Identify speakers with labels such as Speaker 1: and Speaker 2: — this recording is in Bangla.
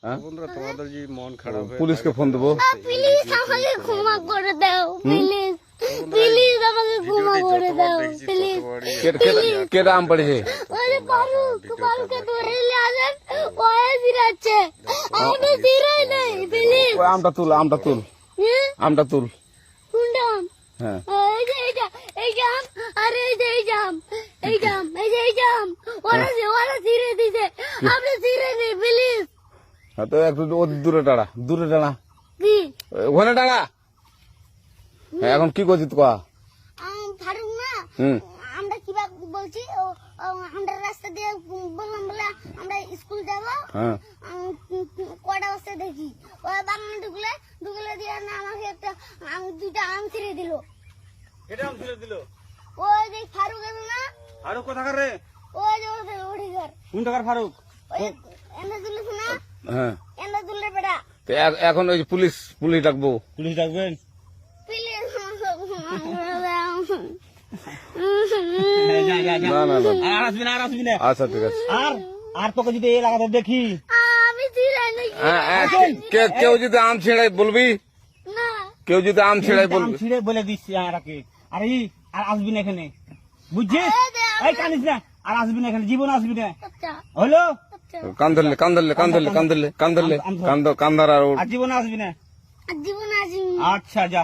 Speaker 1: হ্যাঁ?
Speaker 2: বন্ধুরা তোমাদের যে মন খারাপ হয়ে
Speaker 1: পুলিশকে ফোন দেবো।
Speaker 3: প্লিজ আমাকে ক্ষমা করে দাও, প্লিজ প্লিজ আমাকে ক্ষমা করে দাও, প্লিজ।
Speaker 1: কেটা আম পড়েছে?
Speaker 3: ওরে ফারুককে ধরে নিয়ে আসেন, ওয়ে ফিরাচ্ছে, আমি ফিরাই নাই, প্লিজ।
Speaker 1: ওই আমটা তুল, আমটা তুল,
Speaker 3: হ্যাঁ?
Speaker 1: আমটা তুল।
Speaker 3: কোনটা আম?
Speaker 1: হ্যাঁ
Speaker 3: এই যে এই জাম, আরে এই যে এই জাম, এই জাম, এই যে এই জাম, ওরা ছিঁড়ে দিছে, আপনি ছিঁড়ে দিন প্লিজ।
Speaker 1: হ্যাঁ, তো একটু দূরে টাড়া, দূরে টাড়া,
Speaker 3: কি
Speaker 1: ওখানে টাড়া। হ্যাঁ, এখন কি করছিস কয়া?
Speaker 3: ফারুক না,
Speaker 1: হুম
Speaker 3: আমরা কিভাবে বলছি, আমরা রাস্তা দিয়ে বললাম বলে আমরা স্কুল যাব,
Speaker 1: হ্যাঁ
Speaker 3: কটা বস্তা দেখি ওই বাগানে ঢুকলে দিয়ে না আমাকে একটা দুইটা আম ছিঁড়ে দিল।
Speaker 2: এটা আম ছিঁড়ে দিল।
Speaker 3: ওই যে ফারুক এলো না,
Speaker 2: ফারুক কোথাকার রে?
Speaker 3: ওই যে ওঠে ঘর,
Speaker 2: কোন টাকার ফারুক?
Speaker 3: ওই এনে তুলিস না,
Speaker 1: হ্যাঁ।
Speaker 3: এনে তুললে বেটা,
Speaker 1: তো এখন ওই যে পুলিশ ডাকবো।
Speaker 2: পুলিশ ডাকবেন?
Speaker 3: প্লিজ
Speaker 1: না না না,
Speaker 2: আর আসবি না, আর আসবি না।
Speaker 1: আচ্ছা ঠিক আছে।
Speaker 2: আর তোকে যদি এই এলাকাতে দেখি,
Speaker 3: আমি ছিঁড়াই নাকি
Speaker 1: কেউ যদি আম ছিঁড়াই বলবি,
Speaker 3: না,
Speaker 1: কেউ যদি আম ছিঁড়াই
Speaker 2: আম
Speaker 1: বলবি।
Speaker 2: ছিঁড়ে বলে দিচ্ছি আমাকে। আর আসবি না এখানে, বুঝছিস? এই কানিস না, আর আসবি না এখানে, জীবন আসবি না,
Speaker 3: আচ্ছা
Speaker 2: হলো?
Speaker 3: আচ্ছা,
Speaker 1: কান্দার আর
Speaker 2: আর জীবন আসবি না।
Speaker 3: জীবন আসি
Speaker 2: আচ্ছা যা।